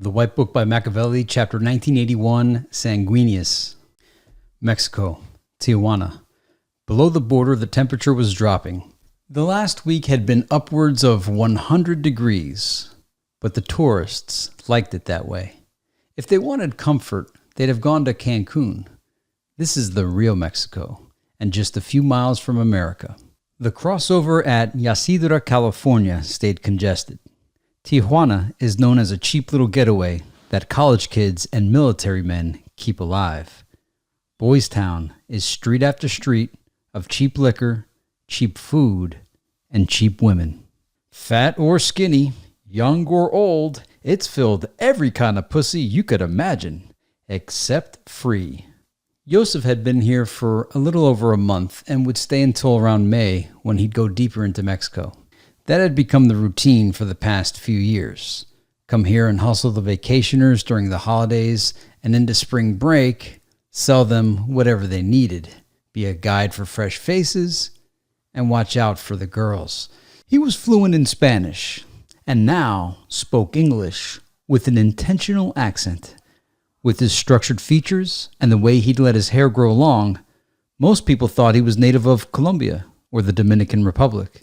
The White Book by Makavelli, Chapter 1981, Sanguineous. Mexico, Tijuana. Below the border, the temperature was dropping. The last week had been upwards of 100 degrees, but the tourists liked it that way. If they wanted comfort, they'd have gone to Cancun. This is the real Mexico, and just a few miles from America. The crossover at Ysidra, California stayed congested. Tijuana is known as a cheap little getaway that college kids and military men keep alive. Boys Town is street after street of cheap liquor, cheap food, and cheap women. Fat or skinny, young or old, it's filled every kind of pussy you could imagine, except free. Yosef had been here for a little over a month and would stay until around May when he'd go deeper into Mexico. That had become the routine for the past few years. Come here and hustle the vacationers during the holidays, and into spring break, sell them whatever they needed, be a guide for fresh faces, and watch out for the girls. He was fluent in Spanish, and now spoke English with an intentional accent. With his structured features and the way he'd let his hair grow long, most people thought he was native of Colombia or the Dominican Republic.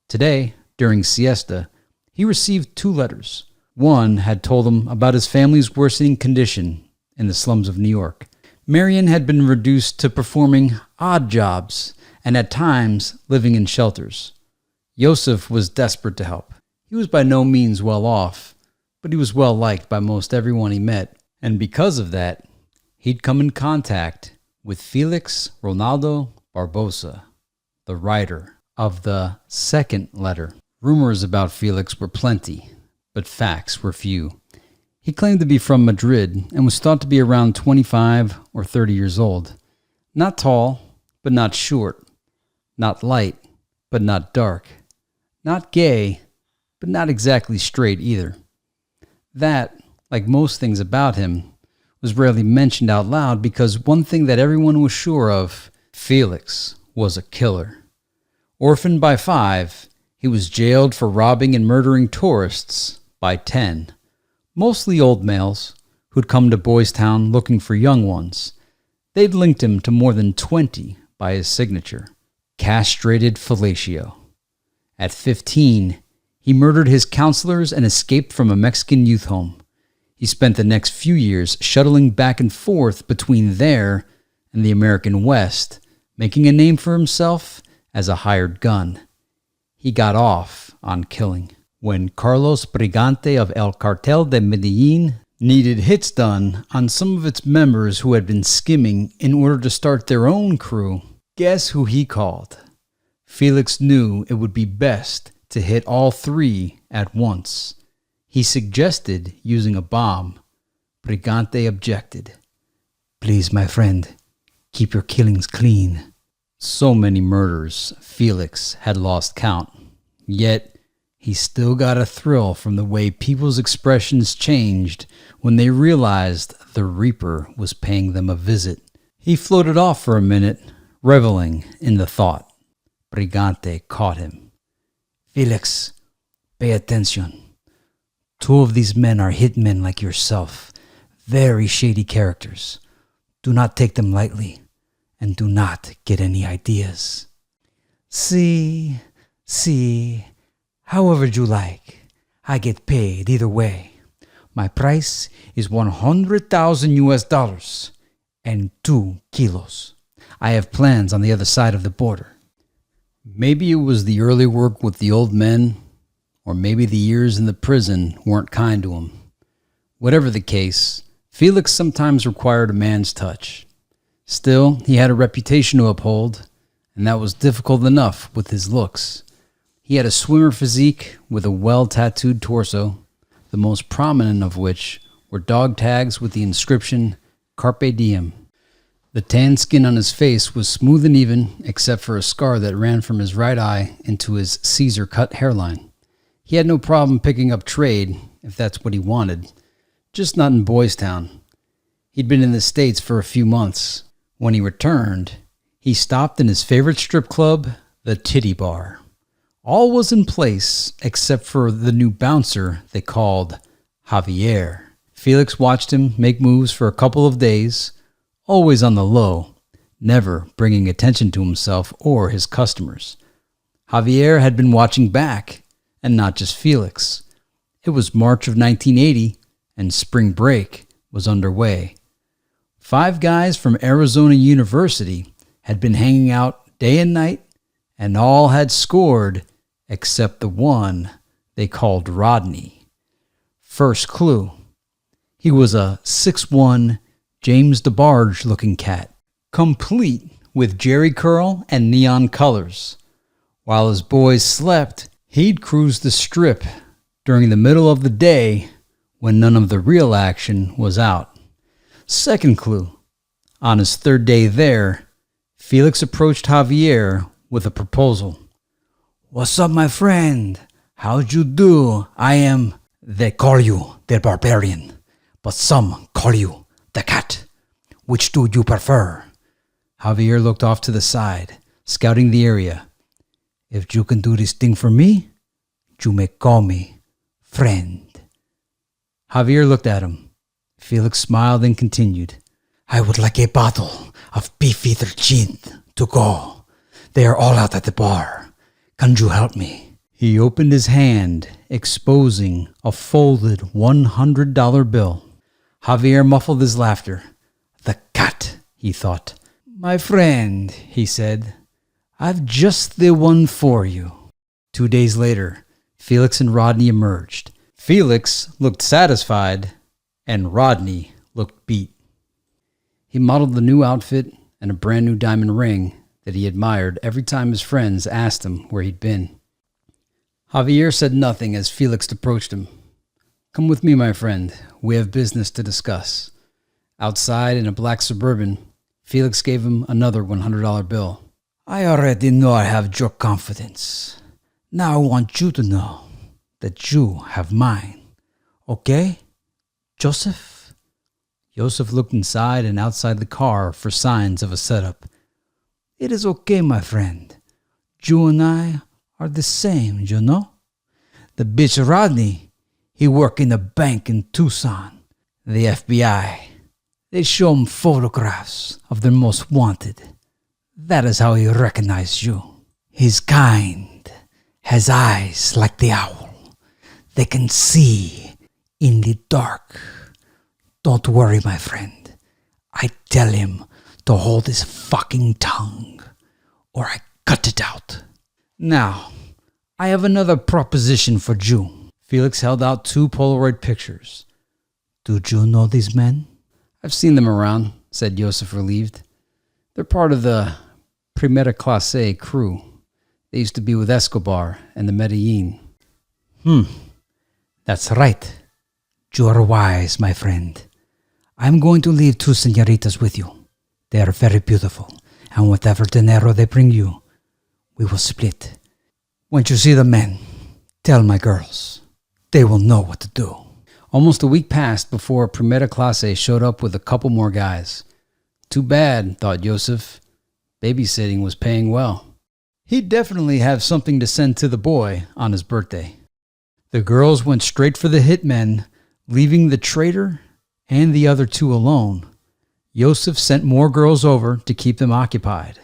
Today, during siesta, he received 2 letters. One had told him about his family's worsening condition in the slums of New York. Marion had been reduced to performing odd jobs and at times living in shelters. Yosef was desperate to help. He was by no means well off, but he was well liked by most everyone he met, and because of that, he'd come in contact with Felix Ronaldo Barbosa, the writer of the second letter. Rumors about Felix were plenty, but facts were few. He claimed to be from Madrid and was thought to be around 25 or 30 years old. Not tall, but not short. Not light, but not dark. Not gay, but not exactly straight either. That, like most things about him, was rarely mentioned out loud because one thing that everyone was sure of, Felix was a killer. Orphaned by 5, he was jailed for robbing and murdering tourists by 10. Mostly old males who'd come to Boys Town looking for young ones. They'd linked him to more than 20 by his signature, castrated fellatio. At 15, he murdered his counselors and escaped from a Mexican youth home. He spent the next few years shuttling back and forth between there and the American West, making a name for himself as a hired gun. He got off on killing. When Carlos Brigante of El Cartel de Medellin needed hits done on some of its members who had been skimming in order to start their own crew, guess who he called? Felix knew it would be best to hit all 3 at once. He suggested using a bomb. Brigante objected. "Please, my friend, keep your killings clean." So many murders, Felix had lost count. Yet, he still got a thrill from the way people's expressions changed when they realized the Reaper was paying them a visit. He floated off for a minute, reveling in the thought. Brigante caught him. "Felix, pay attention. 2 of these men are hitmen like yourself, very shady characters. Do not take them lightly. And do not get any ideas." See, however you like. I get paid either way. My price is 100,000 US dollars and 2 kilos. I have plans on the other side of the border. Maybe it was the early work with the old men, or maybe the years in the prison weren't kind to him. Whatever the case, Felix sometimes required a man's touch. Still, he had a reputation to uphold, and that was difficult enough with his looks. He had a swimmer physique with a well-tattooed torso, the most prominent of which were dog tags with the inscription, "Carpe Diem." The tan skin on his face was smooth and even, except for a scar that ran from his right eye into his Caesar-cut hairline. He had no problem picking up trade, if that's what he wanted, just not in Boys Town. He'd been in the States for a few months. When he returned, he stopped in his favorite strip club, the Titty Bar. All was in place except for the new bouncer they called Javier. Felix watched him make moves for a couple of days, always on the low, never bringing attention to himself or his customers. Javier had been watching back, and not just Felix. It was March of 1980, and spring break was underway. 5 guys from Arizona University had been hanging out day and night, and all had scored except the one they called Rodney. First clue. He was a 6'1", James DeBarge-looking cat, complete with jerry curl and neon colors. While his boys slept, he'd cruise the strip during the middle of the day when none of the real action was out. Second clue. On his 3rd day there, Felix approached Javier with a proposal. "What's up, my friend? How'd you do? They call you the barbarian, but some call you the cat. Which do you prefer?" Javier looked off to the side, scouting the area. "If you can do this thing for me, you may call me friend." Javier looked at him. Felix smiled and continued. "I would like a bottle of beefeater gin to go. They are all out at the bar. Can you help me?" He opened his hand, exposing a folded $100 bill. Javier muffled his laughter. "The cat," he thought. "My friend," he said, "I've just the one for you." 2 days later, Felix and Rodney emerged. Felix looked satisfied, and Rodney looked beat. He modeled the new outfit and a brand new diamond ring that he admired every time his friends asked him where he'd been. Javier said nothing as Felix approached him. "Come with me, my friend. We have business to discuss." Outside in a black Suburban, Felix gave him another $100 bill. "I already know I have your confidence. Now I want you to know that you have mine. Okay, Joseph?" Joseph looked inside and outside the car for signs of a setup. "It is okay, my friend. You and I are the same, you know. The bitch Rodney, he work in a bank in Tucson. The FBI, they show him photographs of their most wanted. That is how he recognized you. He's kind, has eyes like the owl. They can see in the dark. Don't worry, my friend. I tell him to hold his fucking tongue, or I cut it out. Now, I have another proposition for you." Felix held out 2 Polaroid pictures. "Do you know these men?" "I've seen them around," said Joseph, relieved. "They're part of the Primera Clase crew. They used to be with Escobar and the Medellin." "That's right. You're wise, my friend. I'm going to leave 2 señoritas with you. They are very beautiful, and whatever dinero they bring you, we will split. When you see the men, tell my girls. They will know what to do." Almost a week passed before Primera Clase showed up with a couple more guys. Too bad, thought Joseph. Babysitting was paying well. He'd definitely have something to send to the boy on his birthday. The girls went straight for the hitmen, leaving the traitor and the other 2 alone. Joseph sent more girls over to keep them occupied.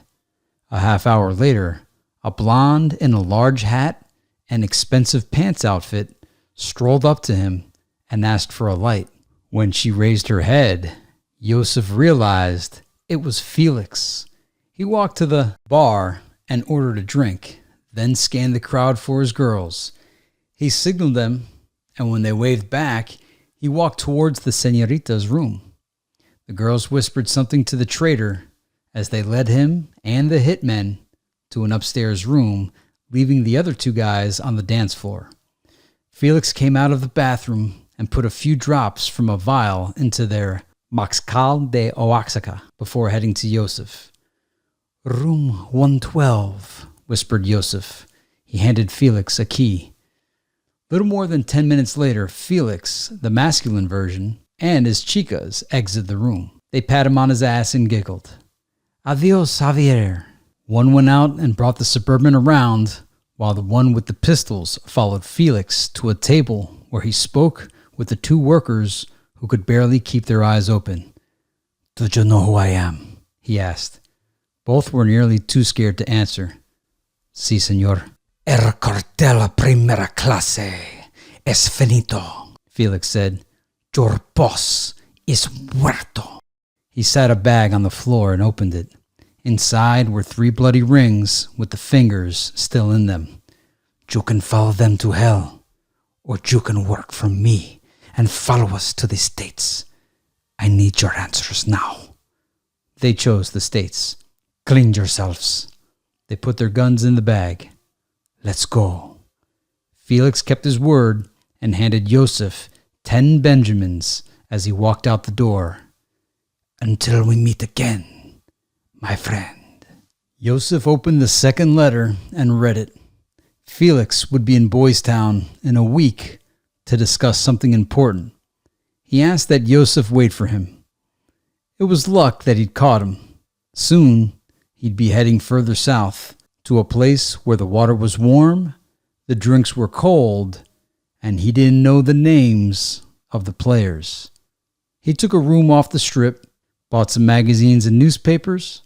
A half hour later, a blonde in a large hat and expensive pants outfit strolled up to him and asked for a light. When she raised her head, Joseph realized it was Felix. He walked to the bar and ordered a drink, then scanned the crowd for his girls. He signaled them, and when they waved back, he walked towards the señorita's room. The girls whispered something to the traitor as they led him and the hitmen to an upstairs room, leaving the other 2 guys on the dance floor. Felix came out of the bathroom and put a few drops from a vial into their Mezcal de Oaxaca before heading to Joseph. "Room 112, whispered Joseph. He handed Felix a key. Little more than 10 minutes later, Felix, the masculine version, and his chicas exited the room. They pat him on his ass and giggled. "Adios, Javier." One went out and brought the Suburban around, while the one with the pistols followed Felix to a table where he spoke with the two workers who could barely keep their eyes open. "Do you know who I am?" he asked. Both were nearly too scared to answer. "Sí, señor." "El cartel primera clase es finito," Felix said. "Your boss is muerto." He sat a bag on the floor and opened it. Inside were 3 bloody rings with the fingers still in them. "You can follow them to hell, or you can work for me and follow us to the States. I need your answers now." They chose the States. "Clean yourselves." They put their guns in the bag. "Let's go." Felix kept his word and handed Joseph 10 Benjamins as he walked out the door. "Until we meet again, my friend." Joseph opened the second letter and read it. Felix would be in Boys Town in a week to discuss something important. He asked that Joseph wait for him. It was luck that he'd caught him. Soon, he'd be heading further south to a place where the water was warm, the drinks were cold, and he didn't know the names of the players. He took a room off the strip, bought some magazines and newspapers,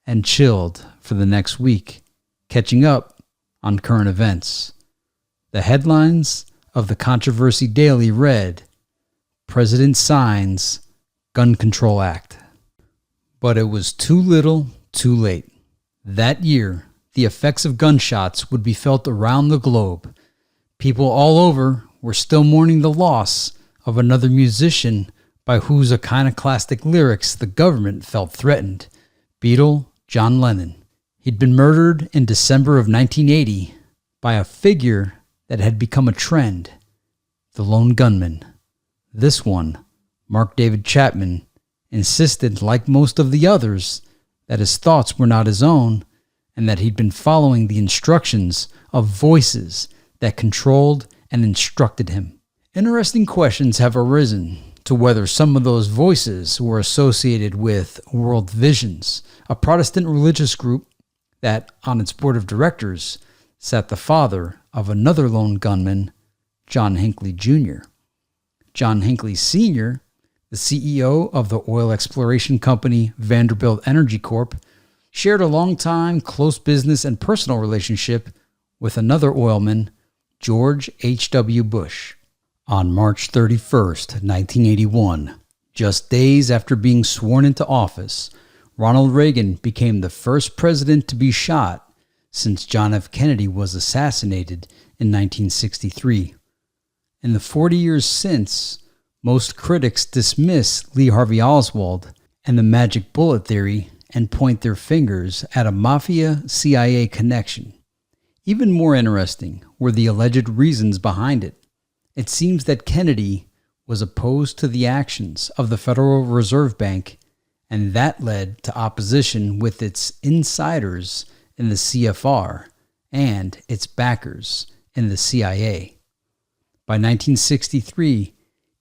and chilled for the next week, catching up on current events. The headlines of the Controversy Daily read, "President signs Gun Control Act." But it was too little, too late. That year, the effects of gunshots would be felt around the globe. People all over were still mourning the loss of another musician by whose iconoclastic lyrics the government felt threatened, Beatle John Lennon. He'd been murdered in December of 1980 by a figure that had become a trend, the lone gunman. This one, Mark David Chapman, insisted, like most of the others, that his thoughts were not his own and that he'd been following the instructions of voices that controlled and instructed him. Interesting questions have arisen to whether some of those voices were associated with World Visions, a Protestant religious group that, on its board of directors, sat the father of another lone gunman, John Hinckley Jr. John Hinckley Sr., the CEO of the oil exploration company Vanderbilt Energy Corp., shared a long-time close business and personal relationship with another oilman, George H.W. Bush. On March 31st, 1981, just days after being sworn into office, Ronald Reagan became the first president to be shot since John F. Kennedy was assassinated in 1963. In the 40 years since, most critics dismiss Lee Harvey Oswald and the magic bullet theory and point their fingers at a Mafia-CIA connection. Even more interesting were the alleged reasons behind it. It seems that Kennedy was opposed to the actions of the Federal Reserve Bank, and that led to opposition with its insiders in the CFR and its backers in the CIA. By 1963,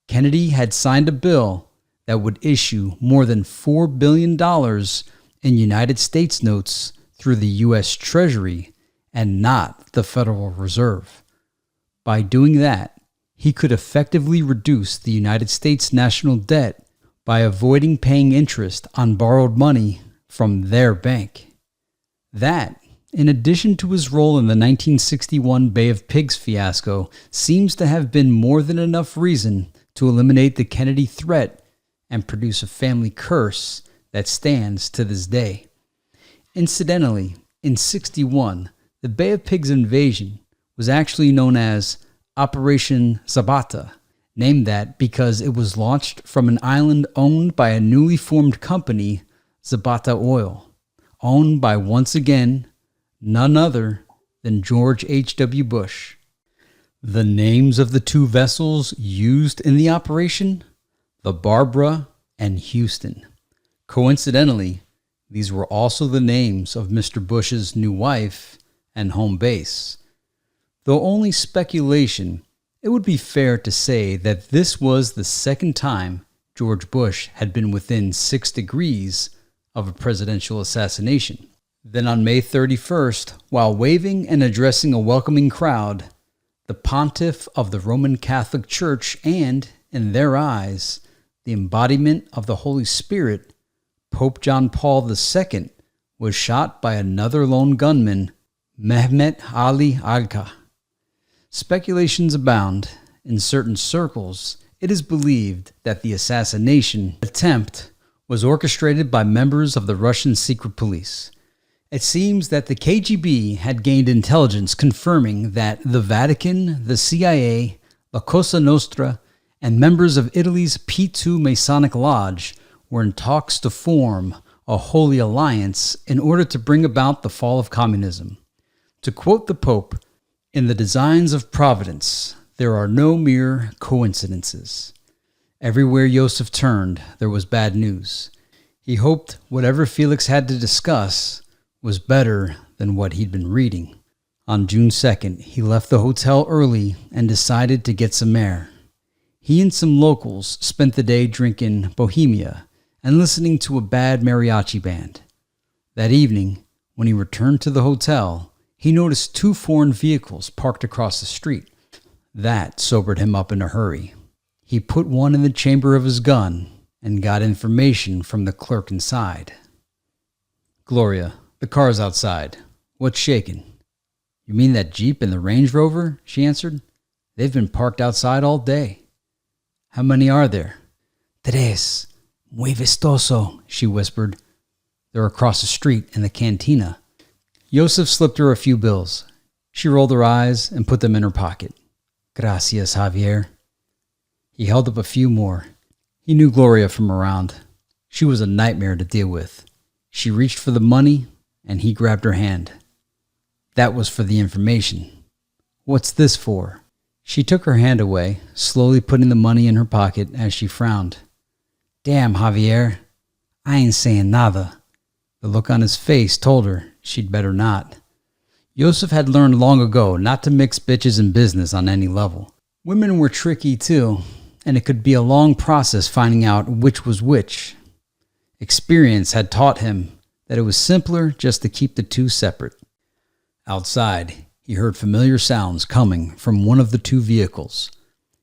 Kennedy had signed a bill that would issue more than $4 billion in United States notes through the U.S. Treasury and not the Federal Reserve. By doing that, he could effectively reduce the United States national debt by avoiding paying interest on borrowed money from their bank. That, in addition to his role in the 1961 Bay of Pigs fiasco, seems to have been more than enough reason to eliminate the Kennedy threat and produce a family curse that stands to this day. Incidentally, in '61, the Bay of Pigs invasion was actually known as Operation Zapata, named that because it was launched from an island owned by a newly formed company, Zapata Oil, owned by, once again, none other than George H.W. Bush. The names of the two vessels used in the operation? The Barbara and Houston. Coincidentally, these were also the names of Mr. Bush's new wife and home base. Though only speculation, it would be fair to say that this was the second time George Bush had been within 6 degrees of a presidential assassination. Then on May 31st, while waving and addressing a welcoming crowd, the pontiff of the Roman Catholic Church and, in their eyes, the embodiment of the Holy Spirit, Pope John Paul II was shot by another lone gunman, Mehmet Ali Agca. Speculations abound. In certain circles, it is believed that the assassination attempt was orchestrated by members of the Russian secret police. It seems that the KGB had gained intelligence confirming that the Vatican, the CIA, La Cosa Nostra, and members of Italy's P2 Masonic Lodge were in talks to form a holy alliance in order to bring about the fall of communism. To quote the Pope, "In the designs of Providence, there are no mere coincidences." Everywhere Yosef turned, there was bad news. He hoped whatever Felix had to discuss was better than what he'd been reading. On June 2nd, he left the hotel early and decided to get some air. He and some locals spent the day drinking Bohemia and listening to a bad mariachi band. That evening, when he returned to the hotel, he noticed 2 foreign vehicles parked across the street. That sobered him up in a hurry. He put one in the chamber of his gun and got information from the clerk inside. "Gloria, the car's outside. What's shaking?" "You mean that Jeep and the Range Rover?" she answered. "They've been parked outside all day." "How many are there?" "Tres. Muy vistoso," she whispered. "They're across the street in the cantina." Yosef slipped her a few bills. She rolled her eyes and put them in her pocket. "Gracias, Javier." He held up a few more. He knew Gloria from around. She was a nightmare to deal with. She reached for the money, and he grabbed her hand. "That was for the information. What's this for?" She took her hand away, slowly putting the money in her pocket as she frowned. "Damn, Javier. I ain't saying nada." The look on his face told her she'd better not. Yosef had learned long ago not to mix bitches and business on any level. Women were tricky too, and it could be a long process finding out which was which. Experience had taught him that it was simpler just to keep the two separate. Outside, he heard familiar sounds coming from one of the 2 vehicles.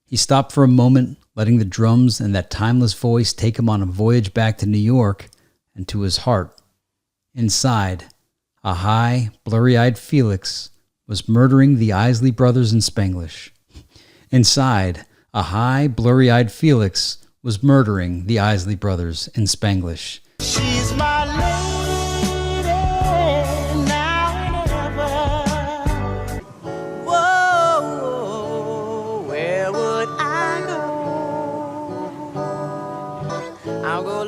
He stopped for a moment, letting the drums and that timeless voice take him on a voyage back to New York and to his heart. Inside, a high, blurry-eyed Felix was murdering the Isley brothers in Spanglish. Inside, a high, blurry-eyed Felix was murdering the Isley brothers in Spanglish. She's my lady now and ever. Whoa, where would I go? I'll go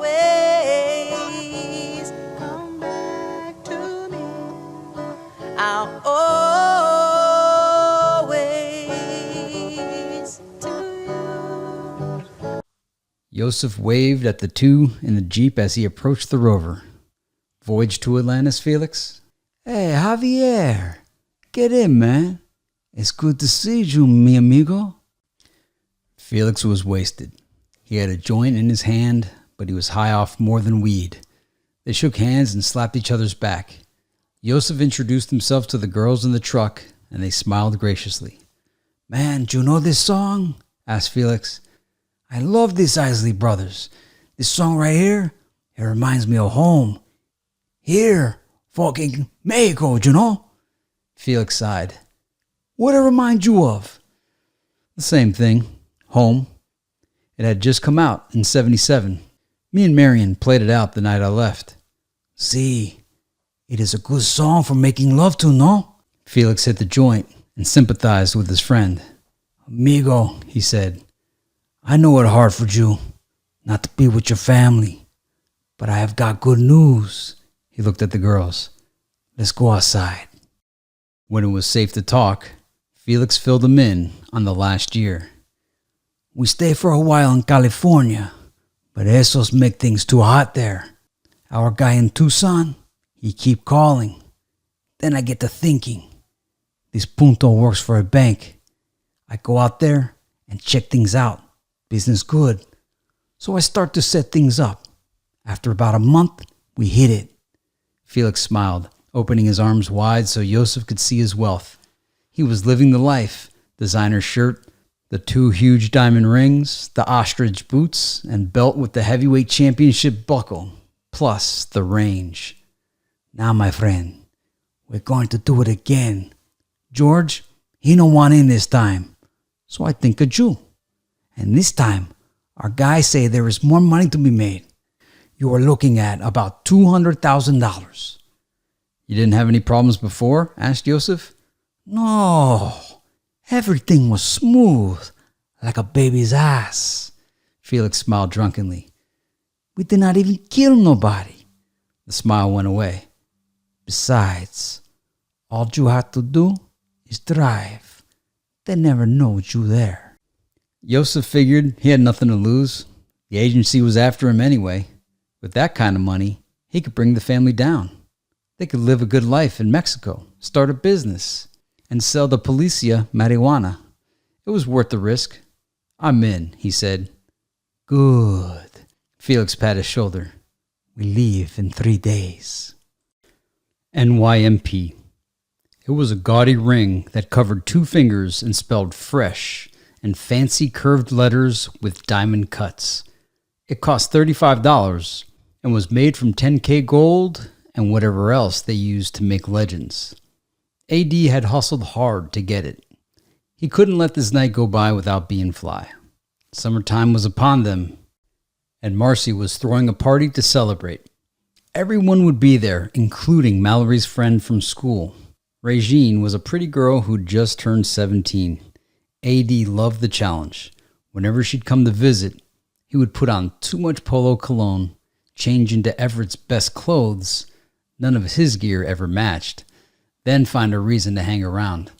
always come back to me. I'll always to you. Yosef waved at the 2 in the Jeep as he approached the Rover. "Voyage to Atlantis, Felix?" "Hey, Javier. Get in, man. It's good to see you, mi amigo." Felix was wasted. He had a joint in his hand, but he was high off more than weed. They shook hands and slapped each other's back. Yosef introduced himself to the girls in the truck, and they smiled graciously. "Man, do you know this song?" asked Felix. "I love these Isley brothers. This song right here, it reminds me of home. Here, fucking Mexico, you know?" Felix sighed. "What it remind you of?" "The same thing. Home. It had just come out in 77. Me and Marion played it out the night I left." "See, it is a good song for making love to, no?" Felix hit the joint and sympathized with his friend. "Amigo," he said, "I know it's hard for you not to be with your family, but I have got good news." He looked at the girls. "Let's go outside." When it was safe to talk, Felix filled him in on the last year. "We stay for a while in California, but esos make things too hot there. Our guy in Tucson, he keep calling. Then I get to thinking, this Punto works for a bank. I go out there and check things out. Business good. So I start to set things up. After about a month, we hit it." Felix smiled, opening his arms wide so Yosef could see his wealth. He was living the life. Designer shirt, the 2 huge diamond rings, the ostrich boots, and belt with the heavyweight championship buckle, plus the range. Now, my friend, we're going to do it again. George, he don't want in this time, so I think of you. And this time, our guys say there is more money to be made. You are looking at about $200,000. You didn't have any problems before? Asked Yosef. No, everything was smooth, like a baby's ass. Felix smiled drunkenly. We did not even kill nobody. The smile went away. Besides, all you have to do is drive. They never know you there. Yosef figured he had nothing to lose. The agency was after him anyway. With that kind of money, he could bring the family down. They could live a good life in Mexico, start a business, and sell the Policia marijuana. It was worth the risk. I'm in, he said. Good. Felix patted his shoulder. We leave in 3 days. NYMP. It was a gaudy ring that covered 2 fingers and spelled fresh in fancy curved letters with diamond cuts. It cost $35 and was made from 10K gold and whatever else they used to make legends. AD had hustled hard to get it. He couldn't let this night go by without being fly. Summertime was upon them, and Marcy was throwing a party to celebrate. Everyone would be there, including Mallory's friend from school. Regine was a pretty girl who'd just turned 17. AD loved the challenge. Whenever she'd come to visit, he would put on too much polo cologne, change into Everett's best clothes, none of his gear ever matched, then find a reason to hang around.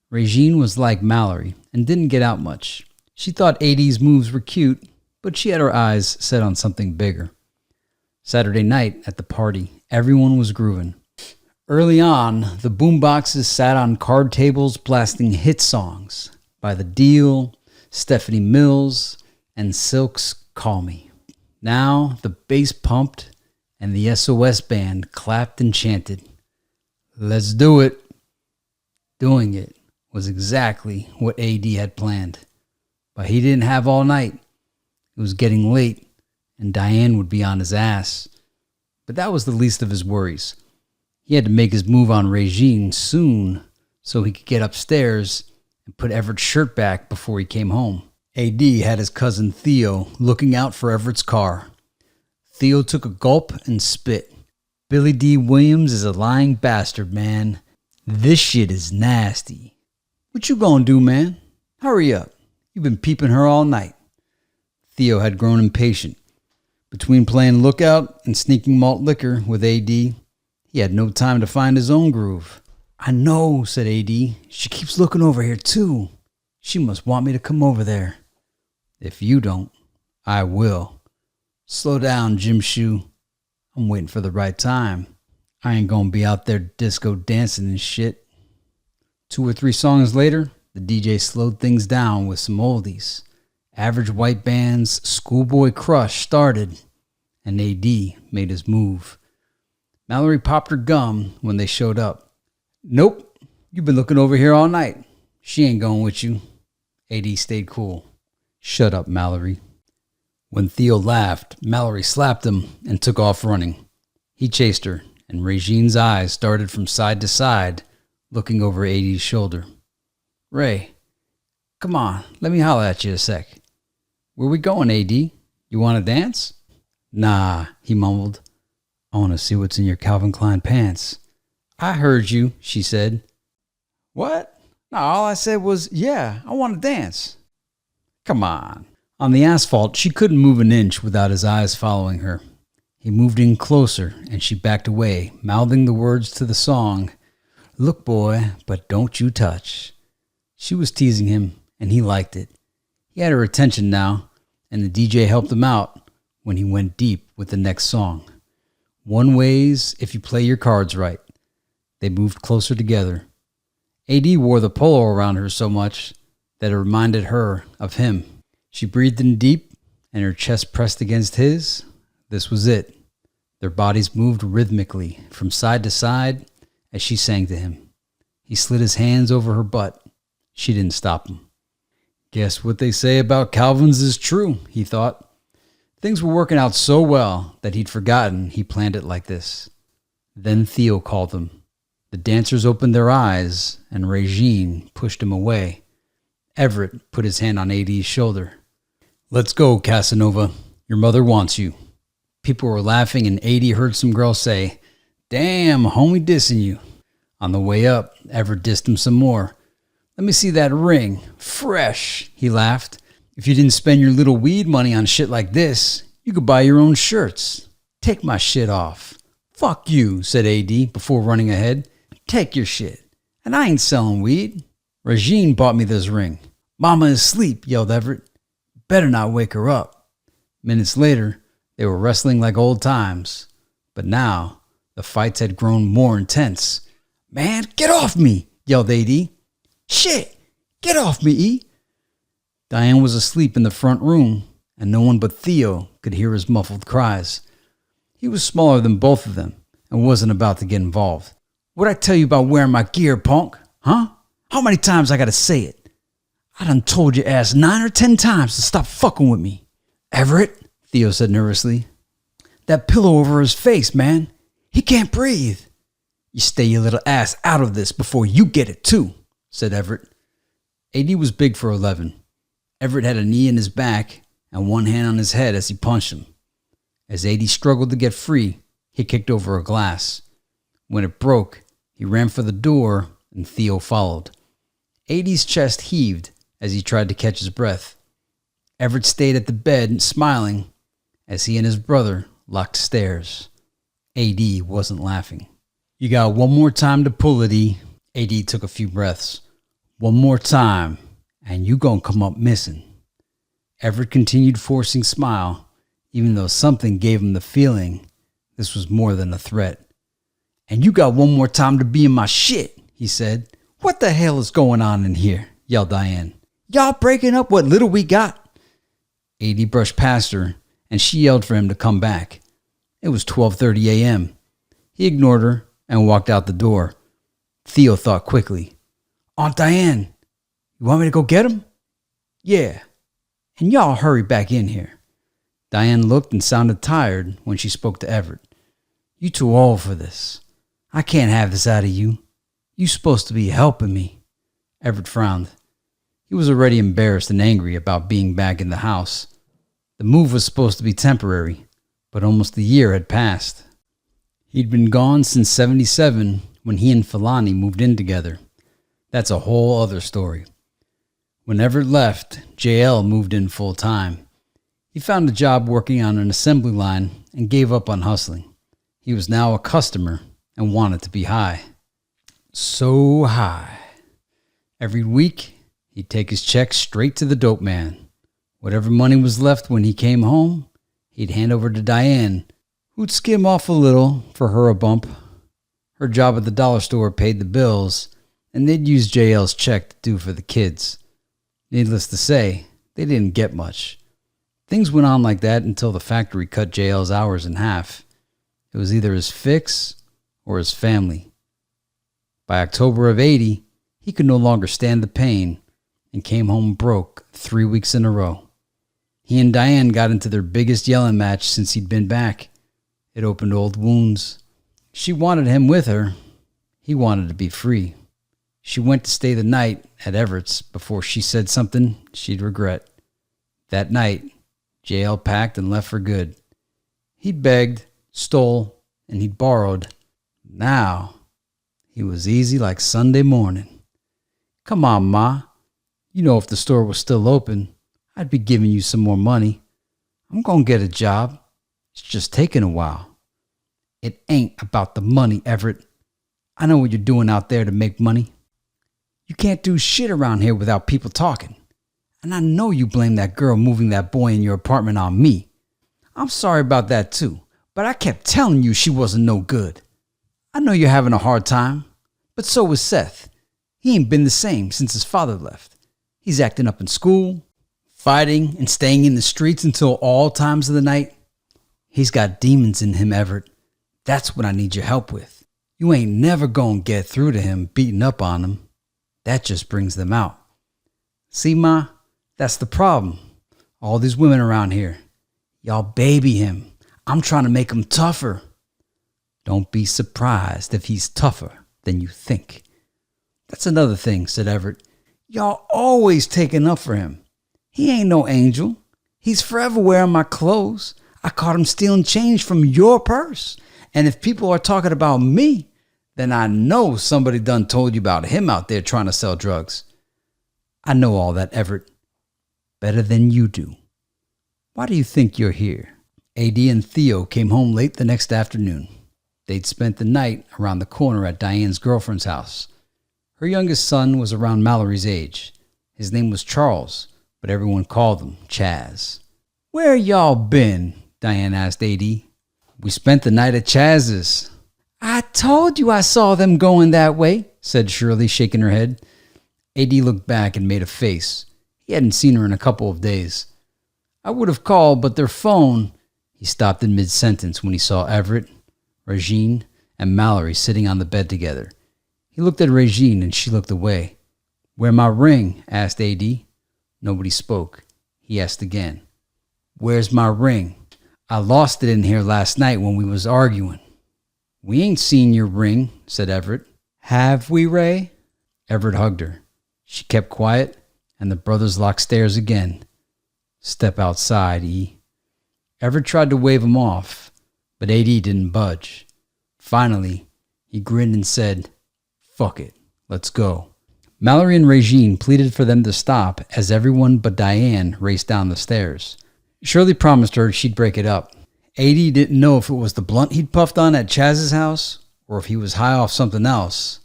Regine was like Mallory and didn't get out much. She thought AD's moves were cute, but she had her eyes set on something bigger. Saturday night at the party, everyone was grooving. Early on, the boomboxes sat on card tables blasting hit songs by The Deal, Stephanie Mills, and Silk's Call Me. Now the bass pumped and the SOS band clapped and chanted, "Let's do it." Doing it was exactly what AD had planned. But he didn't have all night. It was getting late, and Diane would be on his ass. But that was the least of his worries. He had to make his move on Regine soon so he could get upstairs and put Everett's shirt back before he came home. AD had his cousin Theo looking out for Everett's car. Theo took a gulp and spit. "Billy D. Williams is a lying bastard, man. This shit is nasty." "What you gonna do, man? Hurry up. You've been peeping her all night." Theo had grown impatient. Between playing lookout and sneaking malt liquor with AD, he had no time to find his own groove. I know, said AD. She keeps looking over here too. She must want me to come over there. If you don't, I will. Slow down, Jim Shoe. I'm waiting for the right time. I ain't gonna be out there disco dancing and shit. 2 or 3 songs later, the DJ slowed things down with some oldies. Average White Band's Schoolboy Crush started, and AD made his move. Mallory popped her gum when they showed up. "Nope, you've been looking over here all night. She ain't going with you." AD stayed cool. "Shut up, Mallory." When Theo laughed, Mallory slapped him and took off running. He chased her, and Regine's eyes darted from side to side, looking over AD's shoulder. "Ray, come on, let me holler at you a sec." "Where we going, AD? You want to dance?" "Nah," he mumbled. "I want to see what's in your Calvin Klein pants." "I heard you," she said. "What? No, all I said was, yeah, I want to dance." "Come on." On the asphalt, she couldn't move an inch without his eyes following her. He moved in closer, and she backed away, mouthing the words to the song, "Look, boy, but don't you touch." She was teasing him, and he liked it. He had her attention now, and the DJ helped him out when he went deep with the next song. "One Way's If You Play Your Cards Right." They moved closer together. AD wore the polo around her so much that it reminded her of him. She breathed in deep, and her chest pressed against his. This was it. Their bodies moved rhythmically from side to side as she sang to him. He slid his hands over her butt. She didn't stop him. Guess what they say about Calvins is true, he thought. Things were working out so well that he'd forgotten he planned it like this. Then Theo called them. The dancers opened their eyes, and Regine pushed him away. Everett put his hand on AD's shoulder. Let's go, Casanova. Your mother wants you. People were laughing, and AD heard some girl say, Damn, homie dissing you. On the way up, Everett dissed him some more. Let me see that ring. Fresh, he laughed. If you didn't spend your little weed money on shit like this, you could buy your own shirts. Take my shit off. Fuck you, said AD before running ahead. Take your shit. And I ain't selling weed. Regine bought me this ring. Mama is asleep, yelled Everett. Better not wake her up. Minutes later, they were wrestling like old times. But now, the fights had grown more intense. Man, get off me, yelled AD. Shit, get off me, E. Diane was asleep in the front room, and no one but Theo could hear his muffled cries. He was smaller than both of them and wasn't about to get involved. What'd I tell you about wearing my gear, punk? Huh? How many times I gotta say it? I done told your ass 9 or 10 times to stop fucking with me. Everett, Theo said nervously. That pillow over his face, man. He can't breathe. You stay your little ass out of this before you get it too, said Everett. AD was big for 11. Everett had a knee in his back and one hand on his head as he punched him. As AD struggled to get free, he kicked over a glass. When it broke, he ran for the door and Theo followed. AD's chest heaved as he tried to catch his breath. Everett stayed at the bed, smiling, as he and his brother locked stairs. AD wasn't laughing. You got one more time to pull it, E. AD took a few breaths. One more time, and you gonna come up missing. Everett continued forcing smile, even though something gave him the feeling this was more than a threat. And you got one more time to be in my shit, he said. What the hell is going on in here? Yelled Diane. Y'all breaking up what little we got? AD brushed past her, and she yelled for him to come back. It was 12:30 a.m. He ignored her and walked out the door. Theo thought quickly. Aunt Diane, you want me to go get him? Yeah. And y'all hurry back in here. Diane looked and sounded tired when she spoke to Everett. You too old for this. I can't have this out of you. You supposed to be helping me. Everett frowned. He was already embarrassed and angry about being back in the house. The move was supposed to be temporary, but almost a year had passed. He'd been gone since 77 when he and Filani moved in together. That's a whole other story. When Everett left, JL moved in full time. He found a job working on an assembly line and gave up on hustling. He was now a customer and wanted to be high. So high. Every week, he'd take his check straight to the dope man. Whatever money was left when he came home, he'd hand over to Diane, who'd skim off a little for her a bump. Her job at the dollar store paid the bills, and they'd use JL's check to do for the kids. Needless to say, they didn't get much. Things went on like that until the factory cut JL's hours in half. It was either his fix or his family. By October of 80, he could no longer stand the pain and came home broke 3 weeks in a row. He and Diane got into their biggest yelling match since he'd been back. It opened old wounds. She wanted him with her. He wanted to be free. She went to stay the night at Everett's before she said something she'd regret. That night, JL packed and left for good. He'd begged, stole, and he'd borrowed. Now, he was easy like Sunday morning. Come on, Ma. You know if the store was still open, I'd be giving you some more money. I'm gonna get a job. It's just taking a while. It ain't about the money, Everett. I know what you're doing out there to make money. You can't do shit around here without people talking. And I know you blame that girl moving that boy in your apartment on me. I'm sorry about that too, but I kept telling you she wasn't no good. I know you're having a hard time, but so was Seth. He ain't been the same since his father left. He's acting up in school, fighting and staying in the streets until all times of the night. He's got demons in him, Everett. That's what I need your help with. You ain't never gonna get through to him beating up on him. That just brings them out. See, Ma, that's the problem. All these women around here, y'all baby him. I'm trying to make him tougher. Don't be surprised if he's tougher than you think. That's another thing, said Everett. Y'all always taking up for him. He ain't no angel. He's forever wearing my clothes. I caught him stealing change from your purse. And if people are talking about me, then I know somebody done told you about him out there trying to sell drugs. I know all that, Everett. Better than you do. Why do you think you're here? A.D. and Theo came home late the next afternoon. They'd spent the night around the corner at Diane's girlfriend's house. Her youngest son was around Mallory's age. His name was Charles, but everyone called him Chaz. Where y'all been? Diane asked A.D. We spent the night at Chaz's. I told you I saw them going that way, said Shirley, shaking her head. A.D. looked back and made a face. He hadn't seen her in a couple of days. I would have called, but their phone... He stopped in mid-sentence when he saw Everett, Regine, and Mallory sitting on the bed together. He looked at Regine and she looked away. Where my ring? Asked A.D. Nobody spoke. He asked again. Where's my ring? I lost it in here last night when we was arguing. We ain't seen your ring, said Everett. Have we, Ray? Everett hugged her. She kept quiet, and the brothers locked stairs again. Step outside, E. Everett tried to wave him off, but A.D. didn't budge. Finally, he grinned and said, Fuck it, let's go. Mallory and Regine pleaded for them to stop as everyone but Diane raced down the stairs. Shirley promised her she'd break it up. A.D. didn't know if it was the blunt he'd puffed on at Chaz's house or if he was high off something else,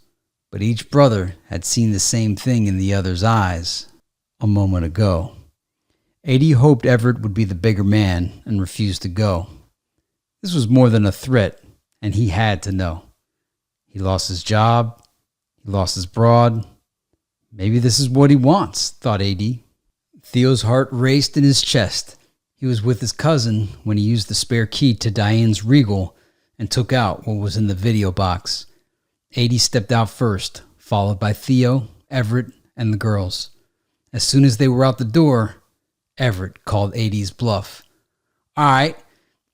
but each brother had seen the same thing in the other's eyes a moment ago. A.D. hoped Everett would be the bigger man and refused to go. This was more than a threat, and he had to know. He lost his job. He lost his broad. Maybe this is what he wants, thought A.D. Theo's heart raced in his chest. He was with his cousin when he used the spare key to Diane's Regal and took out what was in the video box. A.D. stepped out first, followed by Theo, Everett, and the girls. As soon as they were out the door, Everett called A.D.'s bluff. All right,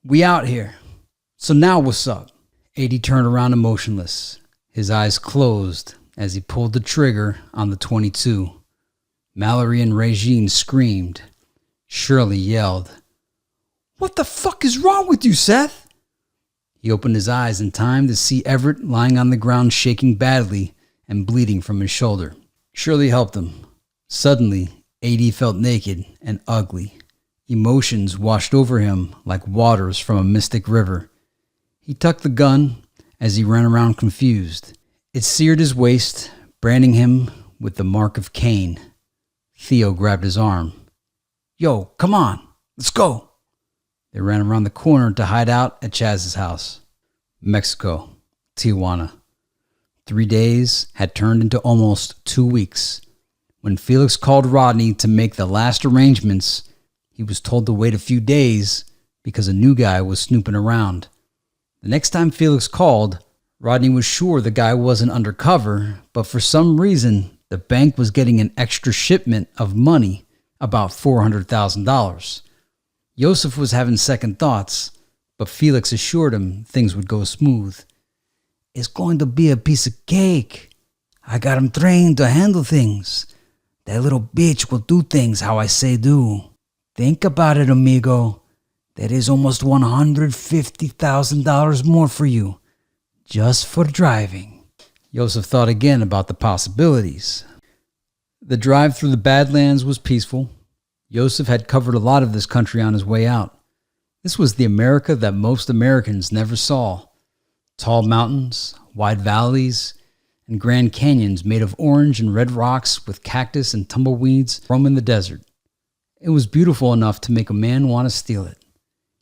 we out here. So now what's up? A.D. turned around emotionless. His eyes closed as he pulled the trigger on the .22. Mallory and Regine screamed. Shirley yelled. What the fuck is wrong with you, Seth? He opened his eyes in time to see Everett lying on the ground shaking badly and bleeding from his shoulder. Shirley helped him. Suddenly, A.D. felt naked and ugly. Emotions washed over him like waters from a mystic river. He tucked the gun as he ran around confused. It seared his waist, branding him with the mark of Cain. Theo grabbed his arm. Yo, come on, let's go. They ran around the corner to hide out at Chaz's house. Mexico, Tijuana. 3 days had turned into almost 2 weeks. When Felix called Rodney to make the last arrangements, he was told to wait a few days because a new guy was snooping around. The next time Felix called, Rodney was sure the guy wasn't undercover, but for some reason, the bank was getting an extra shipment of money, about $400,000. Yosef was having second thoughts, but Felix assured him things would go smooth. It's going to be a piece of cake. I got him trained to handle things. That little bitch will do things how I say do. Think about it, amigo. That is almost $150,000 more for you, just for driving. Yosef thought again about the possibilities. The drive through the Badlands was peaceful. Yosef had covered a lot of this country on his way out. This was the America that most Americans never saw. Tall mountains, wide valleys, and grand canyons made of orange and red rocks with cactus and tumbleweeds roaming the desert. It was beautiful enough to make a man want to steal it.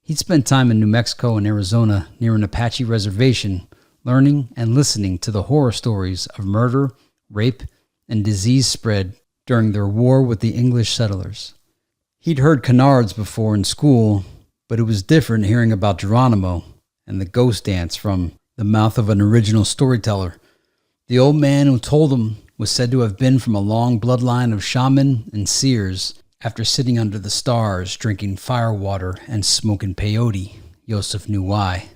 He'd spent time in New Mexico and Arizona near an Apache reservation, learning and listening to the horror stories of murder, rape, and disease spread during their war with the English settlers. He'd heard canards before in school, but it was different hearing about Geronimo and the ghost dance from the mouth of an original storyteller. The old man who told him was said to have been from a long bloodline of shaman and seers. After sitting under the stars, drinking firewater and smoking peyote, Yosef knew why.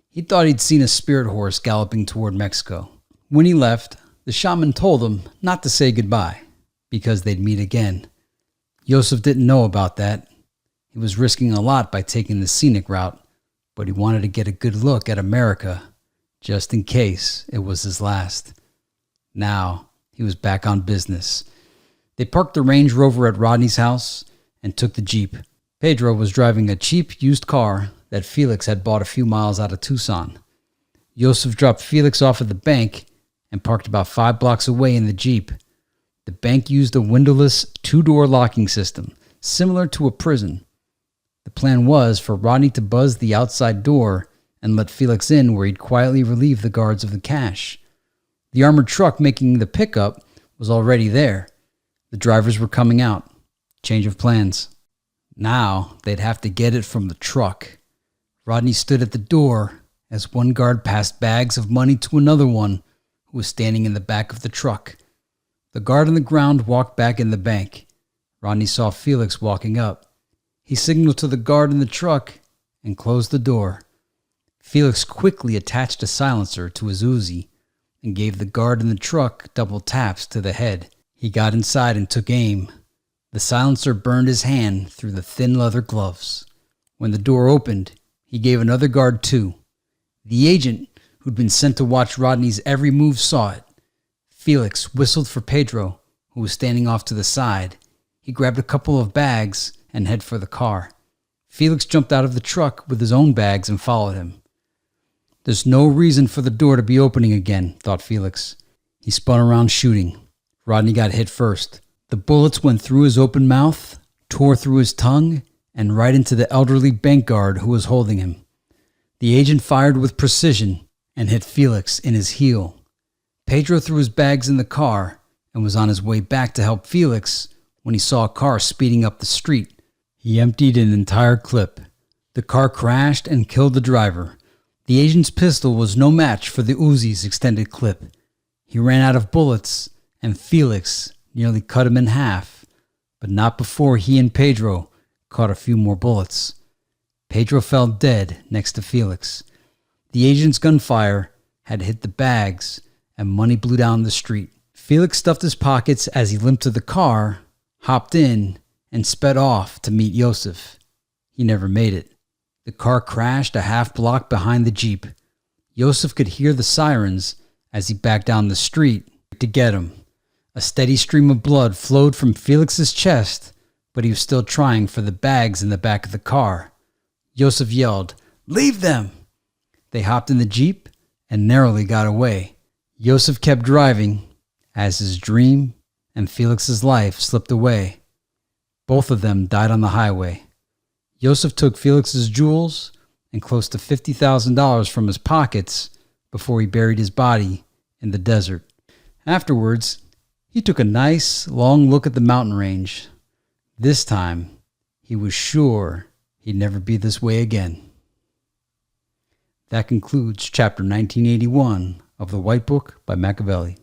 He thought he'd seen a spirit horse galloping toward Mexico. When he left, the shaman told him not to say goodbye, because they'd meet again. Yosef didn't know about that. He was risking a lot by taking the scenic route, but he wanted to get a good look at America, just in case it was his last. Now, he was back on business. They parked the Range Rover at Rodney's house and took the Jeep. Pedro was driving a cheap used car that Felix had bought a few miles out of Tucson. Yosef dropped Felix off at the bank and parked about 5 blocks away in the Jeep. The bank used a windowless 2-door locking system, similar to a prison. The plan was for Rodney to buzz the outside door and let Felix in where he'd quietly relieve the guards of the cash. The armored truck making the pickup was already there. The drivers were coming out. Change of plans. Now they'd have to get it from the truck. Rodney stood at the door as one guard passed bags of money to another one who was standing in the back of the truck. The guard on the ground walked back in the bank. Rodney saw Felix walking up. He signaled to the guard in the truck and closed the door. Felix quickly attached a silencer to his Uzi and gave the guard in the truck double taps to the head. He got inside and took aim. The silencer burned his hand through the thin leather gloves. When the door opened, he gave another guard 2. The agent, who'd been sent to watch Rodney's every move, saw it. Felix whistled for Pedro, who was standing off to the side. He grabbed a couple of bags and headed for the car. Felix jumped out of the truck with his own bags and followed him. There's no reason for the door to be opening again, thought Felix. He spun around shooting. Rodney got hit first. The bullets went through his open mouth, tore through his tongue, and right into the elderly bank guard who was holding him. The agent fired with precision and hit Felix in his heel. Pedro threw his bags in the car and was on his way back to help Felix when he saw a car speeding up the street. He emptied an entire clip. The car crashed and killed the driver. The agent's pistol was no match for the Uzi's extended clip. He ran out of bullets, and Felix nearly cut him in half, but not before he and Pedro caught a few more bullets. Pedro fell dead next to Felix. The agent's gunfire had hit the bags, and money blew down the street. Felix stuffed his pockets as he limped to the car, hopped in, and sped off to meet Yosef. He never made it. The car crashed a half block behind the Jeep. Yosef could hear the sirens as he backed down the street to get him. A steady stream of blood flowed from Felix's chest, but he was still trying for the bags in the back of the car. Yosef yelled, "Leave them!" They hopped in the Jeep and narrowly got away. Yosef kept driving as his dream and Felix's life slipped away. Both of them died on the highway. Yosef took Felix's jewels and close to $50,000 from his pockets before he buried his body in the desert. Afterwards, he took a nice, long look at the mountain range. This time, he was sure he'd never be this way again. That concludes chapter 1981 of The White Book by Makavelli.